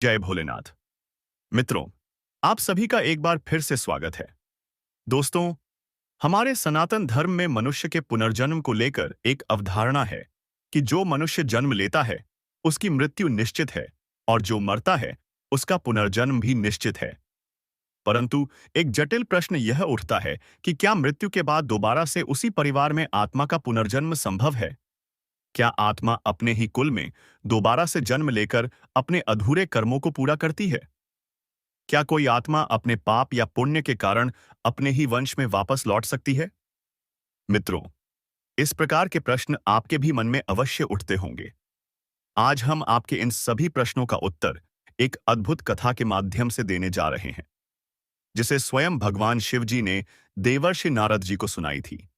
जय भोलेनाथ। मित्रों, आप सभी का एक बार फिर से स्वागत है। दोस्तों, हमारे सनातन धर्म में मनुष्य के पुनर्जन्म को लेकर एक अवधारणा है कि जो मनुष्य जन्म लेता है, उसकी मृत्यु निश्चित है और जो मरता है, उसका पुनर्जन्म भी निश्चित है। परंतु एक जटिल प्रश्न यह उठता है कि क्या मृत्यु के बाद दोबारा से उसी परिवार में आत्मा का पुनर्जन्म संभव है? क्या आत्मा अपने ही कुल में दोबारा से जन्म लेकर अपने अधूरे कर्मों को पूरा करती है? क्या कोई आत्मा अपने पाप या पुण्य के कारण अपने ही वंश में वापस लौट सकती है? मित्रों, इस प्रकार के प्रश्न आपके भी मन में अवश्य उठते होंगे। आज हम आपके इन सभी प्रश्नों का उत्तर एक अद्भुत कथा के माध्यम से देने जा रहे हैं, जिसे स्वयं भगवान शिव जी ने देवर्षि नारद जी को सुनाई थी।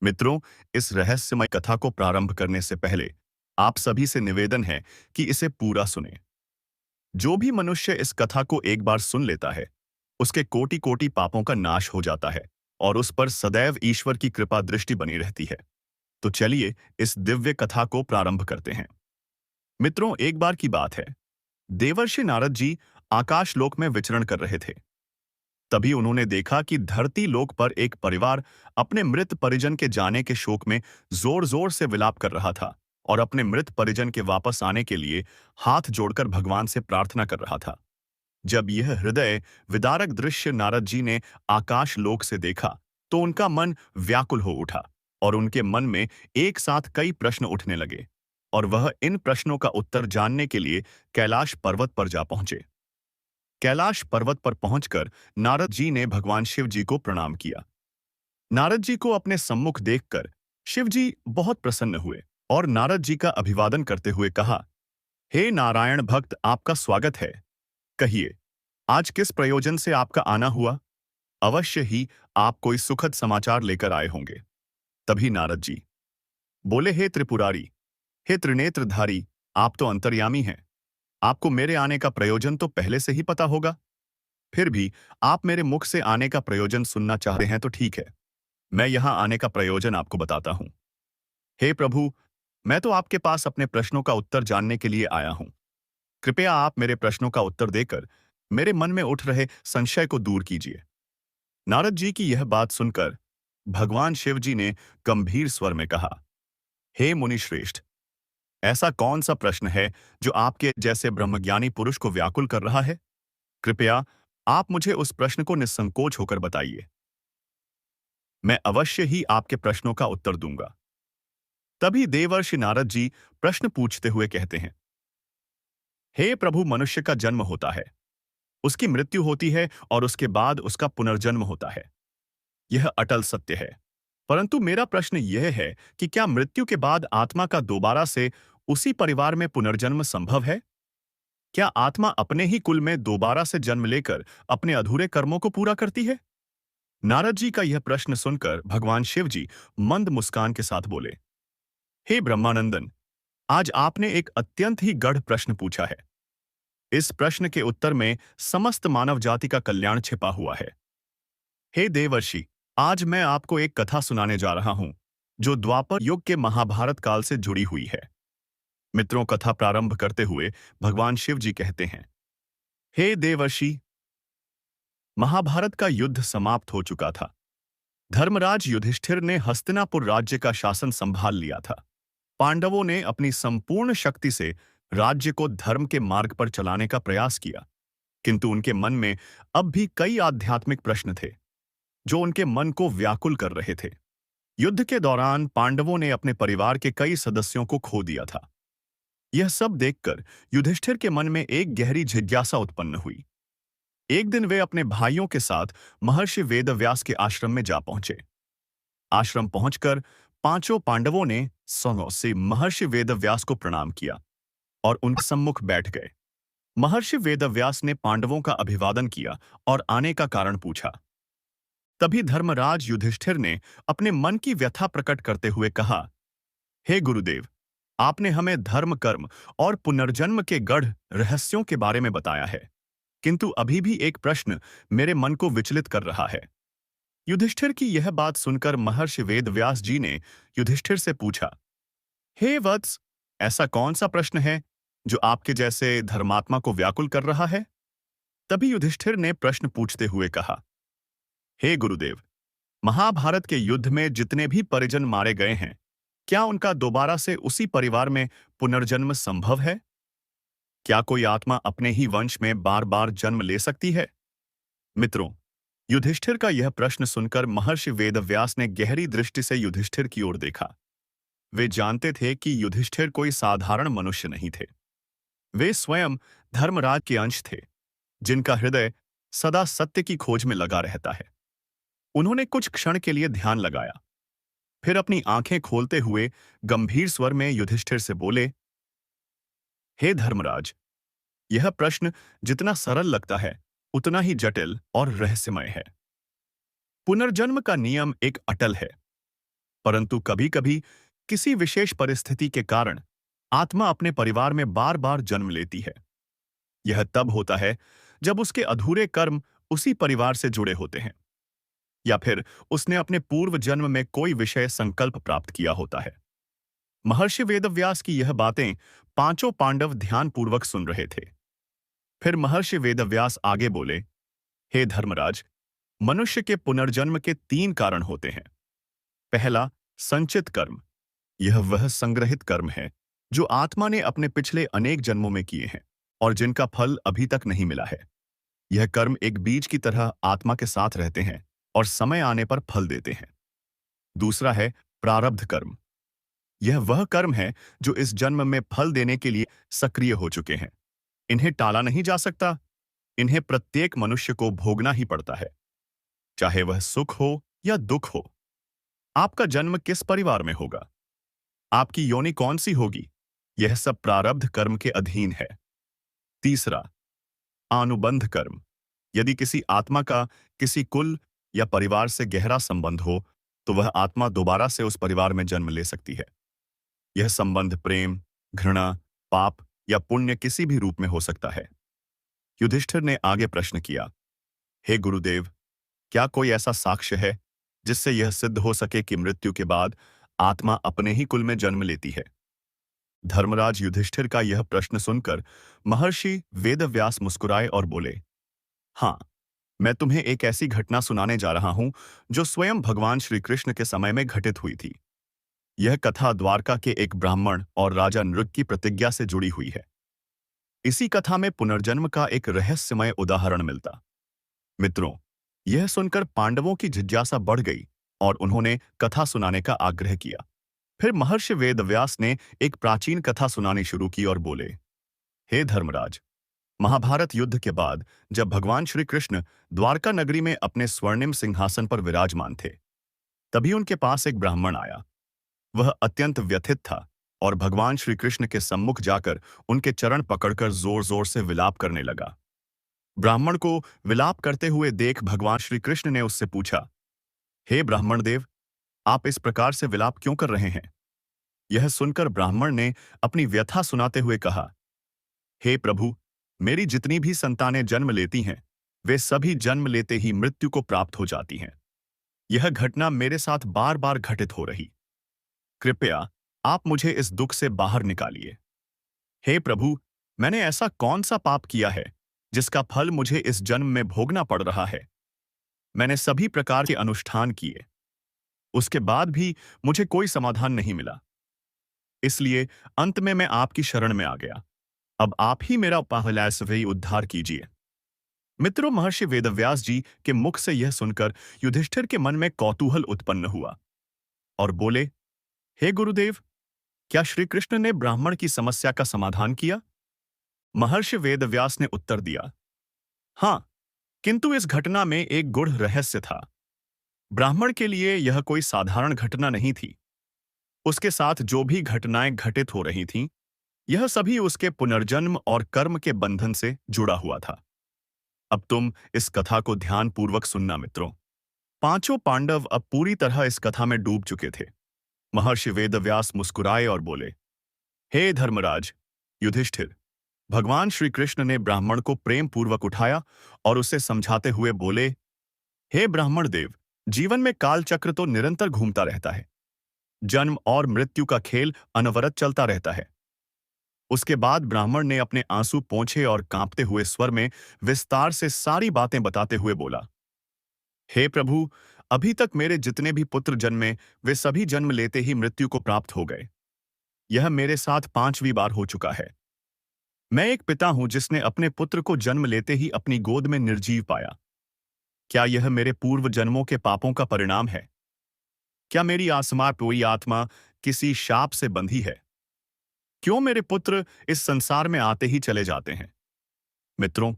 मित्रों, इस रहस्यमय कथा को प्रारंभ करने से पहले आप सभी से निवेदन है कि इसे पूरा सुनें। जो भी मनुष्य इस कथा को एक बार सुन लेता है, उसके कोटि-कोटि पापों का नाश हो जाता है और उस पर सदैव ईश्वर की कृपा दृष्टि बनी रहती है। तो चलिए इस दिव्य कथा को प्रारंभ करते हैं। मित्रों, एक बार की बात है, देवर्षि नारद जी आकाश लोक में विचरण कर रहे थे। तभी उन्होंने देखा कि धरती लोक पर एक परिवार अपने मृत परिजन के जाने के शोक में जोर-जोर से विलाप कर रहा था और अपने मृत परिजन के वापस आने के लिए हाथ जोड़कर भगवान से प्रार्थना कर रहा था। जब यह हृदय विदारक दृश्य नारद जी ने आकाश लोक से देखा, तो उनका मन व्याकुल हो उठा और उनके मन में एक साथ कई प्रश्न उठने लगे और वह इन प्रश्नों का उत्तर जानने के लिए कैलाश पर्वत पर जा पहुंचे। कैलाश पर्वत पर पहुंचकर नारद जी ने भगवान शिव जी को प्रणाम किया। नारद जी को अपने सम्मुख देखकर शिव जी बहुत प्रसन्न हुए और नारद जी का अभिवादन करते हुए कहा, हे नारायण भक्त, आपका स्वागत है। कहिए, आज किस प्रयोजन से आपका आना हुआ? अवश्य ही आप कोई सुखद समाचार लेकर आए होंगे। तभी नारद जी बोले, हे त्रिपुरारी, हे त्रिनेत्रधारी, आप तो अंतर्यामी हैं। आपको मेरे आने का प्रयोजन तो पहले से ही पता होगा। फिर भी आप मेरे मुख से आने का प्रयोजन सुनना चाहते हैं तो ठीक है। मैं यहाँ आने का प्रयोजन आपको बताता हूँ। हे प्रभु, मैं तो आपके पास अपने प्रश्नों का उत्तर जानने के लिए आया हूँ। कृपया आप मेरे प्रश्नों का उत्तर देकर मेरे मन में उठ रहे संशय को दूर कीजिए। नारद जी की यह बात सुनकर भगवान शिव जी ने गंभीर स्वर में कहा, हे मुनि श्रेष्ठ, ऐसा कौन सा प्रश्न है जो आपके जैसे ब्रह्मज्ञानी पुरुष को व्याकुल कर रहा है? कृपया आप मुझे उस प्रश्न को निस्संकोच होकर बताइए। मैं अवश्य ही आपके प्रश्नों का उत्तर दूंगा। तभी देवर्षि नारद जी प्रश्न पूछते हुए कहते हैं, हे प्रभु, मनुष्य का जन्म होता है, उसकी मृत्यु होती है और उसके बाद उसका पुनर्जन्म होता है। यह अटल सत्य है। परंतु मेरा प्रश्न यह है कि क्या मृत्यु के बाद आत्मा का दोबारा से उसी परिवार में पुनर्जन्म संभव है? क्या आत्मा अपने ही कुल में दोबारा से जन्म लेकर अपने अधूरे कर्मों को पूरा करती है? नारद जी का यह प्रश्न सुनकर भगवान शिव जी मंद मुस्कान के साथ बोले, हे ब्रह्मानंदन, आज आपने एक अत्यंत ही गढ़ प्रश्न पूछा है। इस प्रश्न के उत्तर में समस्त मानव जाति का कल्याण छिपा हुआ है। हे देवर्षि, आज मैं आपको एक कथा सुनाने जा रहा हूं, जो द्वापर युग के महाभारत काल से जुड़ी हुई है। मित्रों, कथा प्रारंभ करते हुए भगवान शिव जी कहते हैं, हे देवर्षि, महाभारत का युद्ध समाप्त हो चुका था। धर्मराज युधिष्ठिर ने हस्तिनापुर राज्य का शासन संभाल लिया था। पांडवों ने अपनी संपूर्ण शक्ति से राज्य को धर्म के मार्ग पर चलाने का प्रयास किया, किंतु उनके मन में अब भी कई आध्यात्मिक प्रश्न थे, जो उनके मन को व्याकुल कर रहे थे। युद्ध के दौरान पांडवों ने अपने परिवार के कई सदस्यों को खो दिया था। यह सब देखकर युधिष्ठिर के मन में एक गहरी जिज्ञासा उत्पन्न हुई। एक दिन वे अपने भाइयों के साथ महर्षि वेदव्यास के आश्रम में जा पहुंचे। आश्रम पहुंचकर पांचों पांडवों ने सौनों से महर्षि वेदव्यास को प्रणाम किया और उनके सम्मुख बैठ गए। महर्षि वेदव्यास ने पांडवों का अभिवादन किया और आने का कारण पूछा। तभी धर्मराज युधिष्ठिर ने अपने मन की व्यथा प्रकट करते हुए कहा, हे गुरुदेव, आपने हमें धर्म, कर्म और पुनर्जन्म के गढ़ रहस्यों के बारे में बताया है, किंतु अभी भी एक प्रश्न मेरे मन को विचलित कर रहा है। युधिष्ठिर की यह बात सुनकर महर्षि वेदव्यास जी ने युधिष्ठिर से पूछा, हे वत्स, ऐसा कौन सा प्रश्न है जो आपके जैसे धर्मात्मा को व्याकुल कर रहा है? तभी युधिष्ठिर ने प्रश्न पूछते हुए कहा, हे गुरुदेव, महाभारत के युद्ध में जितने भी परिजन मारे गए हैं, क्या उनका दोबारा से उसी परिवार में पुनर्जन्म संभव है? क्या कोई आत्मा अपने ही वंश में बार बार जन्म ले सकती है? मित्रों, युधिष्ठिर का यह प्रश्न सुनकर महर्षि वेदव्यास ने गहरी दृष्टि से युधिष्ठिर की ओर देखा। वे जानते थे कि युधिष्ठिर कोई साधारण मनुष्य नहीं थे। वे स्वयं धर्मराज के अंश थे, जिनका हृदय सदा सत्य की खोज में लगा रहता है। उन्होंने कुछ क्षण के लिए ध्यान लगाया, फिर अपनी आंखें खोलते हुए गंभीर स्वर में युधिष्ठिर से बोले, हे धर्मराज, यह प्रश्न जितना सरल लगता है, उतना ही जटिल और रहस्यमय है। पुनर्जन्म का नियम एक अटल है, परंतु कभी-कभी किसी विशेष परिस्थिति के कारण आत्मा अपने परिवार में बार-बार जन्म लेती है। यह तब होता है जब उसके अधूरे कर्म उसी परिवार से जुड़े होते हैं, या फिर उसने अपने पूर्व जन्म में कोई विषय संकल्प प्राप्त किया होता है। महर्षि वेदव्यास की यह बातें पांचों पांडव ध्यानपूर्वक सुन रहे थे। फिर महर्षि वेदव्यास आगे बोले, हे धर्मराज, मनुष्य के पुनर्जन्म के 3 कारण होते हैं। पहला, संचित कर्म। यह वह संग्रहित कर्म है जो आत्मा ने अपने पिछले अनेक जन्मों में किए हैं और जिनका फल अभी तक नहीं मिला है। यह कर्म एक बीज की तरह आत्मा के साथ रहते हैं और समय आने पर फल देते हैं। दूसरा है प्रारब्ध कर्म। यह वह कर्म है जो इस जन्म में फल देने के लिए सक्रिय हो चुके हैं। इन्हें टाला नहीं जा सकता। इन्हें प्रत्येक मनुष्य को भोगना ही पड़ता है, चाहे वह सुख हो या दुख हो। आपका जन्म किस परिवार में होगा, आपकी योनि कौन सी होगी, यह सब प्रारब्ध कर्म के अधीन है। तीसरा, अनुबंध कर्म। यदि किसी आत्मा का किसी कुल या परिवार से गहरा संबंध हो, तो वह आत्मा दोबारा से उस परिवार में जन्म ले सकती है। यह संबंध प्रेम, घृणा, पाप या पुण्य किसी भी रूप में हो सकता है। युधिष्ठिर ने आगे प्रश्न किया, हे गुरुदेव, क्या कोई ऐसा साक्ष्य है जिससे यह सिद्ध हो सके कि मृत्यु के बाद आत्मा अपने ही कुल में जन्म लेती है? धर्मराज युधिष्ठिर का यह प्रश्न सुनकर महर्षि वेदव्यास मुस्कुराए और बोले, हाँ, मैं तुम्हें एक ऐसी घटना सुनाने जा रहा हूं जो स्वयं भगवान श्री कृष्ण के समय में घटित हुई थी। यह कथा द्वारका के एक ब्राह्मण और राजा नृग की प्रतिज्ञा से जुड़ी हुई है। इसी कथा में पुनर्जन्म का एक रहस्यमय उदाहरण मिलता। मित्रों, यह सुनकर पांडवों की जिज्ञासा बढ़ गई और उन्होंने कथा सुनाने का आग्रह किया। फिर महर्षि वेदव्यास ने एक प्राचीन कथा सुनानी शुरू की और बोले, हे धर्मराज, महाभारत युद्ध के बाद जब भगवान श्री कृष्ण द्वारका नगरी में अपने स्वर्णिम सिंहासन पर विराजमान थे, तभी उनके पास एक ब्राह्मण आया। वह अत्यंत व्यथित था और भगवान श्री कृष्ण के सम्मुख जाकर उनके चरण पकड़कर जोर जोर से विलाप करने लगा। ब्राह्मण को विलाप करते हुए देख भगवान श्री कृष्ण ने उससे पूछा, हे ब्राह्मण देव, आप इस प्रकार से विलाप क्यों कर रहे हैं? यह सुनकर ब्राह्मण ने अपनी व्यथा सुनाते हुए कहा, हे प्रभु, मेरी जितनी भी संतानें जन्म लेती हैं, वे सभी जन्म लेते ही मृत्यु को प्राप्त हो जाती हैं। यह घटना मेरे साथ बार बार घटित हो रही। कृपया आप मुझे इस दुख से बाहर निकालिए। हे प्रभु, मैंने ऐसा कौन सा पाप किया है जिसका फल मुझे इस जन्म में भोगना पड़ रहा है? मैंने सभी प्रकार के अनुष्ठान किए, उसके बाद भी मुझे कोई समाधान नहीं मिला। इसलिए अंत में मैं आपकी शरण में आ गया। अब आप ही मेरा पहले उद्धार कीजिए। मित्रों, महर्षि वेदव्यास जी के मुख से यह सुनकर युधिष्ठिर के मन में कौतूहल उत्पन्न हुआ और बोले, हे गुरुदेव, क्या श्री कृष्ण ने ब्राह्मण की समस्या का समाधान किया? महर्षि वेदव्यास ने उत्तर दिया, हाँ, किंतु इस घटना में एक गूढ़ रहस्य था। ब्राह्मण के लिए यह कोई साधारण घटना नहीं थी। उसके साथ जो भी घटनाएं घटित हो रही थीं, यह सभी उसके पुनर्जन्म और कर्म के बंधन से जुड़ा हुआ था। अब तुम इस कथा को ध्यानपूर्वक सुनना मित्रों। पांचों पांडव अब पूरी तरह इस कथा में डूब चुके थे। महर्षि वेदव्यास मुस्कुराए और बोले, हे धर्मराज युधिष्ठिर, भगवान श्री कृष्ण ने ब्राह्मण को प्रेम पूर्वक उठाया और उसे समझाते हुए बोले, हे ब्राह्मण देव, जीवन में काल चक्र तो निरंतर घूमता रहता है। जन्म और मृत्यु का खेल अनवरत चलता रहता है। उसके बाद ब्राह्मण ने अपने आंसू पोंछे और कांपते हुए स्वर में विस्तार से सारी बातें बताते हुए बोला, हे प्रभु, अभी तक मेरे जितने भी पुत्र जन्मे वे सभी जन्म लेते ही मृत्यु को प्राप्त हो गए। यह मेरे साथ 5वीं बार हो चुका है। मैं एक पिता हूं जिसने अपने पुत्र को जन्म लेते ही अपनी गोद में निर्जीव पाया। क्या यह मेरे पूर्व जन्मों के पापों का परिणाम है? क्या मेरी आसमां पूरी आत्मा किसी शाप से बंधी है? क्यों मेरे पुत्र इस संसार में आते ही चले जाते हैं? मित्रों,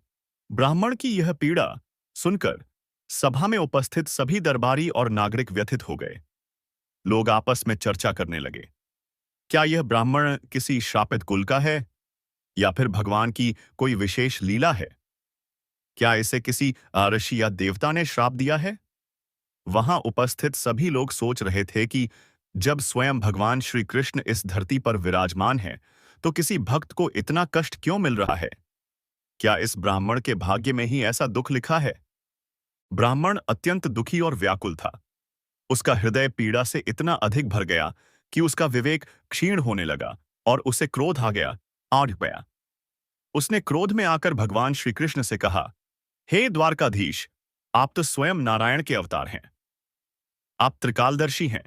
ब्राह्मण की यह पीड़ा सुनकर सभा में उपस्थित सभी दरबारी और नागरिक व्यथित हो गए। लोग आपस में चर्चा करने लगे। क्या यह ब्राह्मण किसी श्रापित कुल का है या फिर भगवान की कोई विशेष लीला है? क्या इसे किसी ऋषि या देवता ने श्राप दिया है? वहां उपस्थित सभी लोग सोच रहे थे कि जब स्वयं भगवान श्री कृष्ण इस धरती पर विराजमान है, तो किसी भक्त को इतना कष्ट क्यों मिल रहा है? क्या इस ब्राह्मण के भाग्य में ही ऐसा दुख लिखा है? ब्राह्मण अत्यंत दुखी और व्याकुल था। उसका हृदय पीड़ा से इतना अधिक भर गया कि उसका विवेक क्षीण होने लगा और उसे क्रोध आ गया। आड़ गया। उसने क्रोध में आकर भगवान श्री कृष्ण से कहा, हे द्वारकाधीश, आप तो स्वयं नारायण के अवतार हैं। आप त्रिकालदर्शी हैं।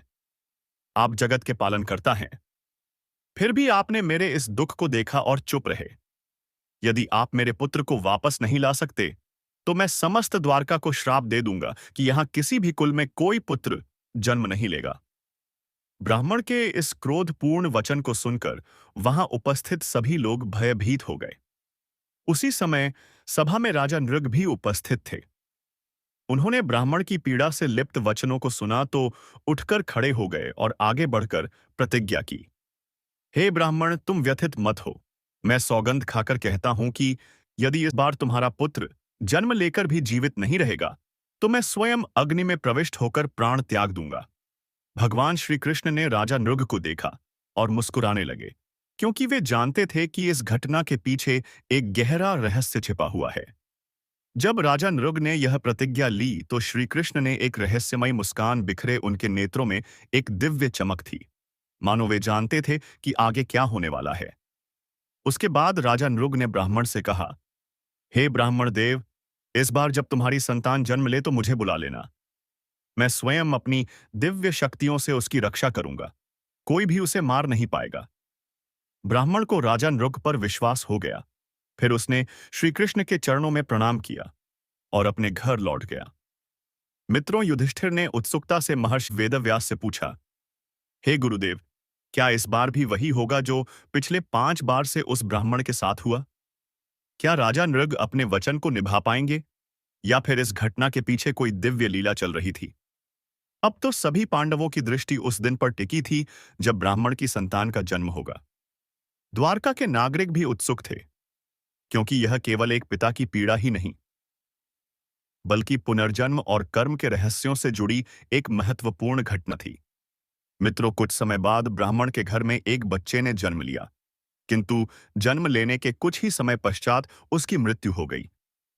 आप जगत के पालनकर्ता हैं। फिर भी आपने मेरे इस दुख को देखा और चुप रहे। यदि आप मेरे पुत्र को वापस नहीं ला सकते, तो मैं समस्त द्वारका को श्राप दे दूंगा कि यहां किसी भी कुल में कोई पुत्र जन्म नहीं लेगा। ब्राह्मण के इस क्रोधपूर्ण वचन को सुनकर वहां उपस्थित सभी लोग भयभीत हो गए। उसी समय सभा में राजा नृग भी उपस्थित थे। उन्होंने ब्राह्मण की पीड़ा से लिप्त वचनों को सुना तो उठकर खड़े हो गए और आगे बढ़कर प्रतिज्ञा की, हे ब्राह्मण, तुम व्यथित मत हो। मैं सौगंध खाकर कहता हूं कि यदि इस बार तुम्हारा पुत्र जन्म लेकर भी जीवित नहीं रहेगा, तो मैं स्वयं अग्नि में प्रविष्ट होकर प्राण त्याग दूंगा। भगवान श्री कृष्ण ने राजा नृग को देखा और मुस्कुराने लगे, क्योंकि वे जानते थे कि इस घटना के पीछे एक गहरा रहस्य छिपा हुआ है। जब राजा नृग ने यह प्रतिज्ञा ली तो श्री कृष्ण ने एक रहस्यमय मुस्कान बिखरे उनके नेत्रों में एक दिव्य चमक थी, मानो वे जानते थे कि आगे क्या होने वाला है। उसके बाद राजा नृग ने ब्राह्मण से कहा, हे ब्राह्मण देव, इस बार जब तुम्हारी संतान जन्म ले तो मुझे बुला लेना। मैं स्वयं अपनी दिव्य शक्तियों से उसकी रक्षा करूंगा। कोई भी उसे मार नहीं पाएगा। ब्राह्मण को राजा नृग पर विश्वास हो गया। फिर उसने श्री कृष्ण के चरणों में प्रणाम किया और अपने घर लौट गया। मित्रों, युधिष्ठिर ने उत्सुकता से महर्षि वेदव्यास से पूछा, हे गुरुदेव, क्या इस बार भी वही होगा जो पिछले 5 बार से उस ब्राह्मण के साथ हुआ? क्या राजा नृग अपने वचन को निभा पाएंगे या फिर इस घटना के पीछे कोई दिव्य लीला चल रही थी? अब तो सभी पांडवों की दृष्टि उस दिन पर टिकी थी जब ब्राह्मण की संतान का जन्म होगा। द्वारका के नागरिक भी उत्सुक थे, क्योंकि यह केवल एक पिता की पीड़ा ही नहीं, बल्कि पुनर्जन्म और कर्म के रहस्यों से जुड़ी एक महत्वपूर्ण घटना थी। मित्रों, कुछ समय बाद ब्राह्मण के घर में एक बच्चे ने जन्म लिया, किंतु जन्म लेने के कुछ ही समय पश्चात उसकी मृत्यु हो गई।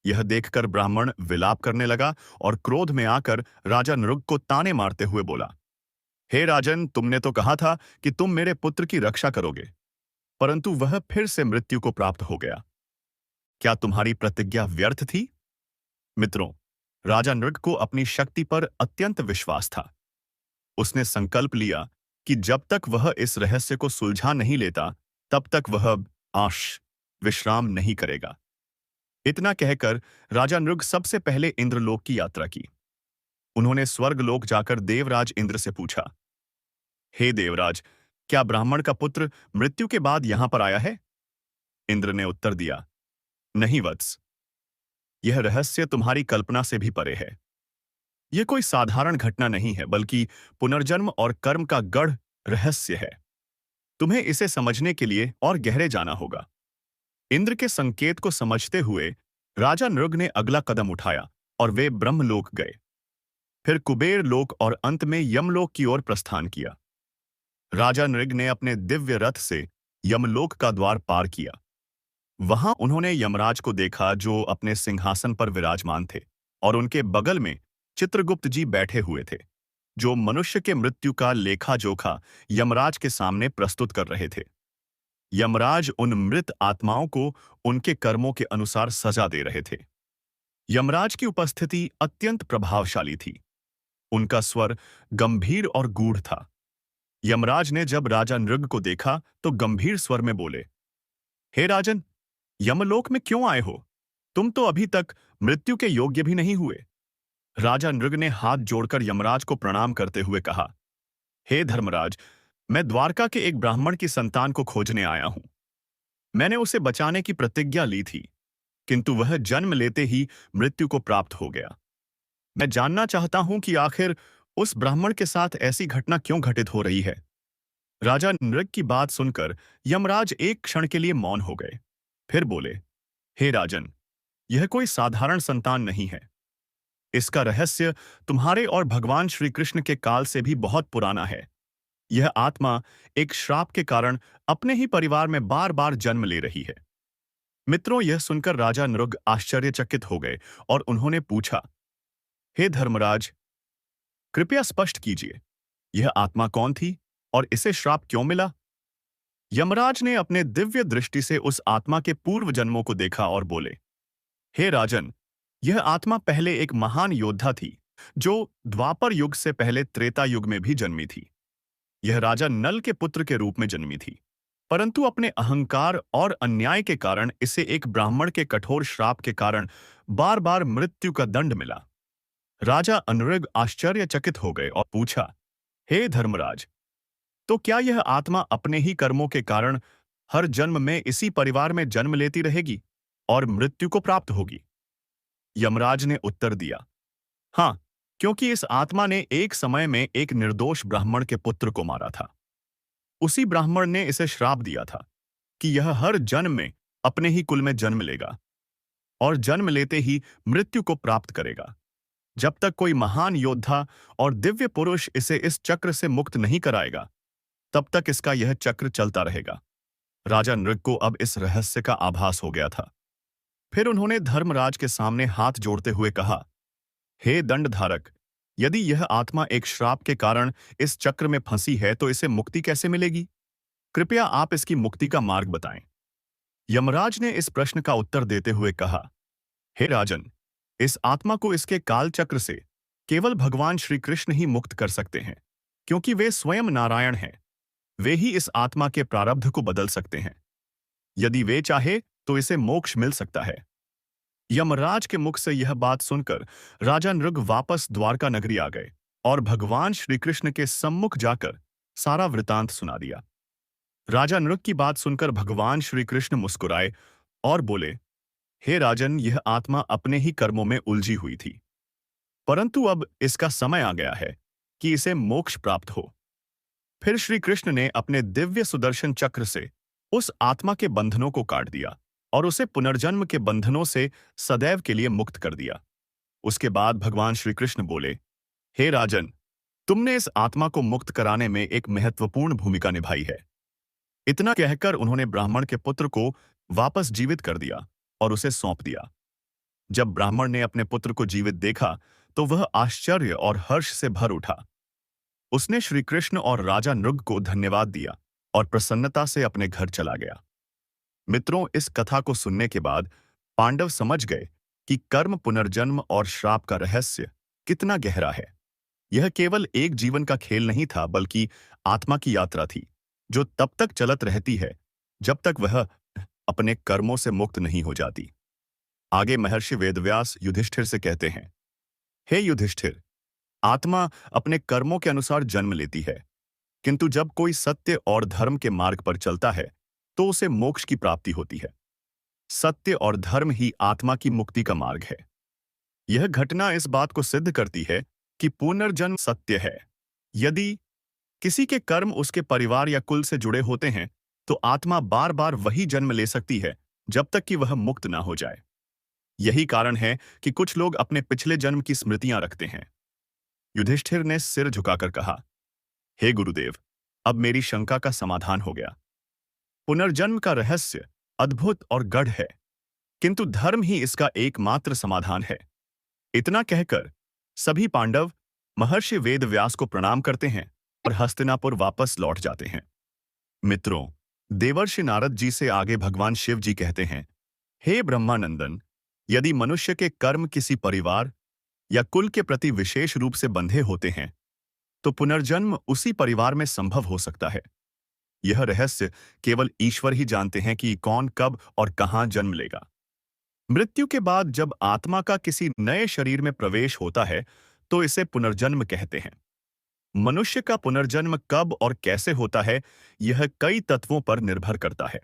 यह देखकर ब्राह्मण विलाप करने लगा और क्रोध में आकर राजा नृग को ताने मारते हुए बोला, हे राजन, तुमने तो कहा था कि तुम मेरे पुत्र की रक्षा करोगे, परंतु वह फिर से मृत्यु को प्राप्त हो गया। क्या तुम्हारी प्रतिज्ञा व्यर्थ थी? मित्रों, राजा नृग को अपनी शक्ति पर अत्यंत विश्वास था। उसने संकल्प लिया कि जब तक वह इस रहस्य को सुलझा नहीं लेता, तब तक वह आश विश्राम नहीं करेगा। इतना कहकर राजा नृग सबसे पहले इंद्रलोक की यात्रा की। उन्होंने स्वर्गलोक जाकर देवराज इंद्र से पूछा, हे देवराज, क्या ब्राह्मण का पुत्र मृत्यु के बाद यहां पर आया है? इंद्र ने उत्तर दिया, नहीं वत्स, यह रहस्य तुम्हारी कल्पना से भी परे है। यह कोई साधारण घटना नहीं है, बल्कि पुनर्जन्म और कर्म का गढ़ रहस्य है। तुम्हें इसे समझने के लिए और गहरे जाना होगा। इंद्र के संकेत को समझते हुए राजा नृग ने अगला कदम उठाया और वे ब्रह्मलोक गए, फिर कुबेर लोक और अंत में यमलोक की ओर प्रस्थान किया। राजा नृग ने अपने दिव्य रथ से यमलोक का द्वार पार किया। वहां उन्होंने यमराज को देखा, जो अपने सिंहासन पर विराजमान थे, और उनके बगल में चित्रगुप्त जी बैठे हुए थे, जो मनुष्य के मृत्यु का लेखा जोखा यमराज के सामने प्रस्तुत कर रहे थे। यमराज उन मृत आत्माओं को उनके कर्मों के अनुसार सजा दे रहे थे। यमराज की उपस्थिति अत्यंत प्रभावशाली थी। उनका स्वर गंभीर और गूढ़ था। यमराज ने जब राजा नृग को देखा तो गंभीर स्वर में बोले, हे राजन, यमलोक में क्यों आए हो? तुम तो अभी तक मृत्यु के योग्य भी नहीं हुए। राजा नृग ने हाथ जोड़कर यमराज को प्रणाम करते हुए कहा, हे धर्मराज, मैं द्वारका के एक ब्राह्मण की संतान को खोजने आया हूं। मैंने उसे बचाने की प्रतिज्ञा ली थी, किंतु वह जन्म लेते ही मृत्यु को प्राप्त हो गया। मैं जानना चाहता हूं कि आखिर उस ब्राह्मण के साथ ऐसी घटना क्यों घटित हो रही है। राजा नृग की बात सुनकर यमराज एक क्षण के लिए मौन हो गए। फिर बोले, हे राजन, यह कोई साधारण संतान नहीं है। इसका रहस्य तुम्हारे और भगवान श्री कृष्ण के काल से भी बहुत पुराना है। यह आत्मा एक श्राप के कारण अपने ही परिवार में बार बार जन्म ले रही है। मित्रों, यह सुनकर राजा नृग आश्चर्यचकित हो गए और उन्होंने पूछा, हे धर्मराज, कृपया स्पष्ट कीजिए, यह आत्मा कौन थी और इसे श्राप क्यों मिला? यमराज ने अपने दिव्य दृष्टि से उस आत्मा के पूर्व जन्मों को देखा और बोले, हे राजन, यह आत्मा पहले एक महान योद्धा थी, जो द्वापर युग से पहले त्रेता युग में भी जन्मी थी। यह राजा नल के पुत्र के रूप में जन्मी थी, परंतु अपने अहंकार और अन्याय के कारण इसे एक ब्राह्मण के कठोर श्राप के कारण बार बार मृत्यु का दंड मिला। राजा अनुरग आश्चर्यचकित हो गए और पूछा, हे धर्मराज, तो क्या यह आत्मा अपने ही कर्मों के कारण हर जन्म में इसी परिवार में जन्म लेती रहेगी और मृत्यु को प्राप्त होगी? यमराज ने उत्तर दिया, हाँ, क्योंकि इस आत्मा ने एक समय में एक निर्दोष ब्राह्मण के पुत्र को मारा था। उसी ब्राह्मण ने इसे श्राप दिया था कि यह हर जन्म में अपने ही कुल में जन्म लेगा और जन्म लेते ही मृत्यु को प्राप्त करेगा। जब तक कोई महान योद्धा और दिव्य पुरुष इसे इस चक्र से मुक्त नहीं कराएगा, तब तक इसका यह चक्र चलता रहेगा। राजा नृग को अब इस रहस्य का आभास हो गया था। फिर उन्होंने धर्मराज के सामने हाथ जोड़ते हुए कहा, हे दंडधारक, यदि यह आत्मा एक श्राप के कारण इस चक्र में फंसी है तो इसे मुक्ति कैसे मिलेगी? कृपया आप इसकी मुक्ति का मार्ग बताएं। यमराज ने इस प्रश्न का उत्तर देते हुए कहा, हे राजन, इस आत्मा को इसके काल चक्र से केवल भगवान श्री कृष्ण ही मुक्त कर सकते हैं, क्योंकि वे स्वयं नारायण हैं। वे ही इस आत्मा के प्रारब्ध को बदल सकते हैं। यदि वे चाहे तो इसे मोक्ष मिल सकता है। यमराज के मुख से यह बात सुनकर राजा नृग वापस द्वारका नगरी आ गए और भगवान श्री कृष्ण के सम्मुख जाकर सारा वृतांत सुना दिया। राजा नृग की बात सुनकर भगवान श्री कृष्ण मुस्कुराए और बोले, हे राजन, यह आत्मा अपने ही कर्मों में उलझी हुई थी, परंतु अब इसका समय आ गया है कि इसे मोक्ष प्राप्त हो। फिर श्री कृष्ण ने अपने दिव्य सुदर्शन चक्र से उस आत्मा के बंधनों को काट दिया और उसे पुनर्जन्म के बंधनों से सदैव के लिए मुक्त कर दिया। उसके बाद भगवान श्री कृष्ण बोले, हे राजन, तुमने इस आत्मा को मुक्त कराने में एक महत्वपूर्ण भूमिका निभाई है। इतना कहकर उन्होंने ब्राह्मण के पुत्र को वापस जीवित कर दिया और उसे सौंप दिया। जब ब्राह्मण ने अपने पुत्र को जीवित देखा तो वह आश्चर्य और हर्ष से भर उठा। उसने श्री कृष्ण और राजा नृग को धन्यवाद दिया और प्रसन्नता से अपने घर चला गया। मित्रों, इस कथा को सुनने के बाद पांडव समझ गए कि कर्म, पुनर्जन्म और श्राप का रहस्य कितना गहरा है। यह केवल एक जीवन का खेल नहीं था, बल्कि आत्मा की यात्रा थी, जो तब तक चलत रहती है जब तक वह अपने कर्मों से मुक्त नहीं हो जाती। आगे महर्षि वेदव्यास युधिष्ठिर से कहते हैं, हे युधिष्ठिर, आत्मा अपने कर्मों के अनुसार जन्म लेती है, किंतु जब कोई सत्य और धर्म के मार्ग पर चलता है तो उसे मोक्ष की प्राप्ति होती है। सत्य और धर्म ही आत्मा की मुक्ति का मार्ग है। यह घटना इस बात को सिद्ध करती है कि पुनर्जन्म सत्य है। यदि किसी के कर्म उसके परिवार या कुल से जुड़े होते हैं तो आत्मा बार बार वही जन्म ले सकती है जब तक कि वह मुक्त ना हो जाए। यही कारण है कि कुछ लोग अपने पिछले जन्म की स्मृतियां रखते हैं। युधिष्ठिर ने सिर झुकाकर कहा, हे गुरुदेव, अब मेरी शंका का समाधान हो गया। पुनर्जन्म का रहस्य अद्भुत और गढ़ है, किंतु धर्म ही इसका एकमात्र समाधान है। इतना कहकर सभी पांडव महर्षि वेदव्यास को प्रणाम करते हैं और हस्तिनापुर वापस लौट जाते हैं। मित्रों, देवर्षि नारद जी से आगे भगवान शिव जी कहते हैं, हे ब्रह्मानंदन, यदि मनुष्य के कर्म किसी परिवार या कुल के प्रति विशेष रूप से बंधे होते हैं, तो पुनर्जन्म उसी परिवार में संभव हो सकता है। यह रहस्य केवल ईश्वर ही जानते हैं कि कौन कब और कहां जन्म लेगा। मृत्यु के बाद जब आत्मा का किसी नए शरीर में प्रवेश होता है, तो इसे पुनर्जन्म कहते हैं। मनुष्य का पुनर्जन्म कब और कैसे होता है, यह कई तत्वों पर निर्भर करता है।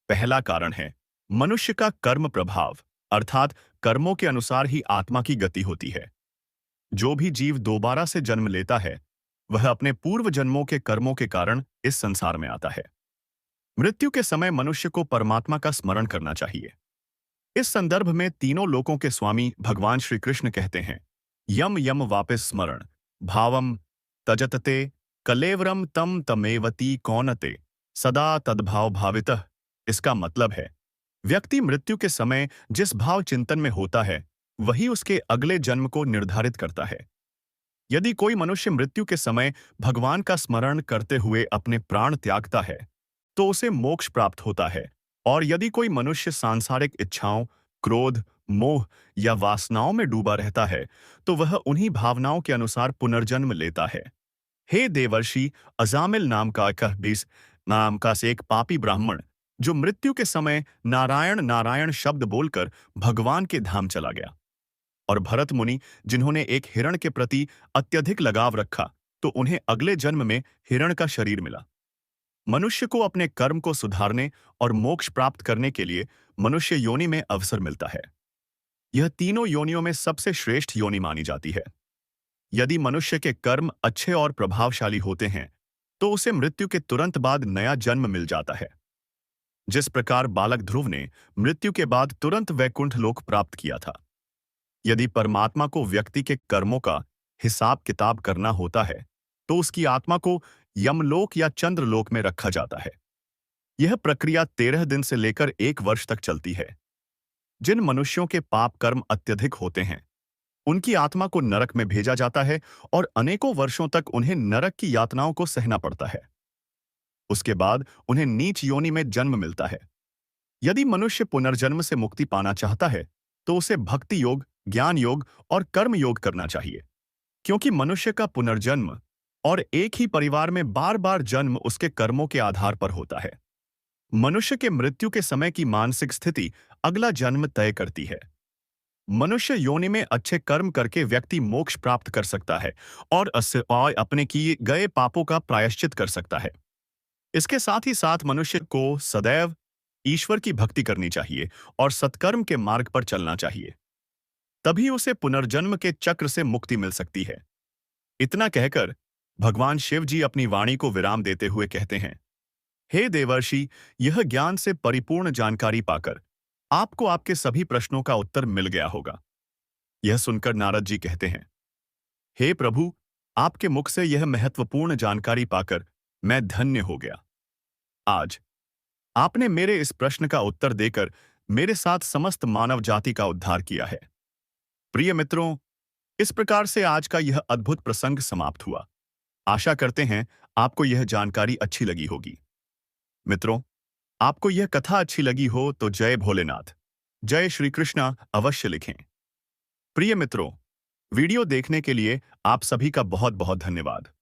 पहला कारण है मनुष्य का कर्म प्रभाव, अर्थात कर्मों के अनुसार ही आत्मा की गति होती है। जो भी जीव दोबारा से जन्म लेता है, वह अपने पूर्व जन्मों के कर्मों के कारण इस संसार में आता है। मृत्यु के समय मनुष्य को परमात्मा का स्मरण करना चाहिए। इस संदर्भ में तीनों लोकों के स्वामी भगवान श्री कृष्ण कहते हैं, यम यम वापिस स्मरण भावम तजतते कलेवरम तम तमेवती कौनते सदा तद्भाव भावितः। इसका मतलब है, व्यक्ति मृत्यु के समय जिस भाव चिंतन में होता है, वही उसके अगले जन्म को निर्धारित करता है। यदि कोई मनुष्य मृत्यु के समय भगवान का स्मरण करते हुए अपने प्राण त्यागता है, तो उसे मोक्ष प्राप्त होता है। और यदि कोई मनुष्य सांसारिक इच्छाओं, क्रोध, मोह या वासनाओं में डूबा रहता है, तो वह उन्हीं भावनाओं के अनुसार पुनर्जन्म लेता है। हे देवर्षि, अजामिल नाम का से एक पापी ब्राह्मण, जो मृत्यु के समय नारायण नारायण शब्द बोलकर भगवान के धाम चला गया। और भरत मुनि, जिन्होंने एक हिरण के प्रति अत्यधिक लगाव रखा, तो उन्हें अगले जन्म में हिरण का शरीर मिला। मनुष्य को अपने कर्म को सुधारने और मोक्ष प्राप्त करने के लिए मनुष्य योनि में अवसर मिलता है। यह तीनों योनियों में सबसे श्रेष्ठ योनि मानी जाती है। यदि मनुष्य के कर्म अच्छे और प्रभावशाली होते हैं, तो उसे मृत्यु के तुरंत बाद नया जन्म मिल जाता है। जिस प्रकार बालक ध्रुव ने मृत्यु के बाद तुरंत वैकुंठ लोक प्राप्त किया था। यदि परमात्मा को व्यक्ति के कर्मों का हिसाब किताब करना होता है, तो उसकी आत्मा को यमलोक या चंद्रलोक में रखा जाता है। यह प्रक्रिया 13 दिन से लेकर 1 वर्ष तक चलती है। जिन मनुष्यों के पाप कर्म अत्यधिक होते हैं, उनकी आत्मा को नरक में भेजा जाता है और अनेकों वर्षों तक उन्हें नरक की यातनाओं को सहना पड़ता है। उसके बाद उन्हें नीच योनि में जन्म मिलता है। यदि मनुष्य पुनर्जन्म से मुक्ति पाना चाहता है, तो उसे भक्ति योग, ज्ञान योग और कर्म योग करना चाहिए। क्योंकि मनुष्य का पुनर्जन्म और एक ही परिवार में बार बार जन्म उसके कर्मों के आधार पर होता है। मनुष्य के मृत्यु के समय की मानसिक स्थिति अगला जन्म तय करती है। मनुष्य योनि में अच्छे कर्म करके व्यक्ति मोक्ष प्राप्त कर सकता है और अपने किए गए पापों का प्रायश्चित कर सकता है। इसके साथ ही साथ मनुष्य को सदैव ईश्वर की भक्ति करनी चाहिए और सत्कर्म के मार्ग पर चलना चाहिए। तभी उसे पुनर्जन्म के चक्र से मुक्ति मिल सकती है। इतना कहकर भगवान शिव जी अपनी वाणी को विराम देते हुए कहते हैं, हे देवर्षि, यह ज्ञान से परिपूर्ण जानकारी पाकर आपको आपके सभी प्रश्नों का उत्तर मिल गया होगा। यह सुनकर नारद जी कहते हैं, हे प्रभु, आपके मुख से यह महत्वपूर्ण जानकारी पाकर मैं धन्य हो गया। आज आपने मेरे इस प्रश्न का उत्तर देकर मेरे साथ समस्त मानव जाति का उद्धार किया है। प्रिय मित्रों, इस प्रकार से आज का यह अद्भुत प्रसंग समाप्त हुआ। आशा करते हैं आपको यह जानकारी अच्छी लगी होगी। मित्रों, आपको यह कथा अच्छी लगी हो तो जय भोलेनाथ, जय श्री कृष्णा अवश्य लिखें। प्रिय मित्रों, वीडियो देखने के लिए आप सभी का बहुत बहुत धन्यवाद।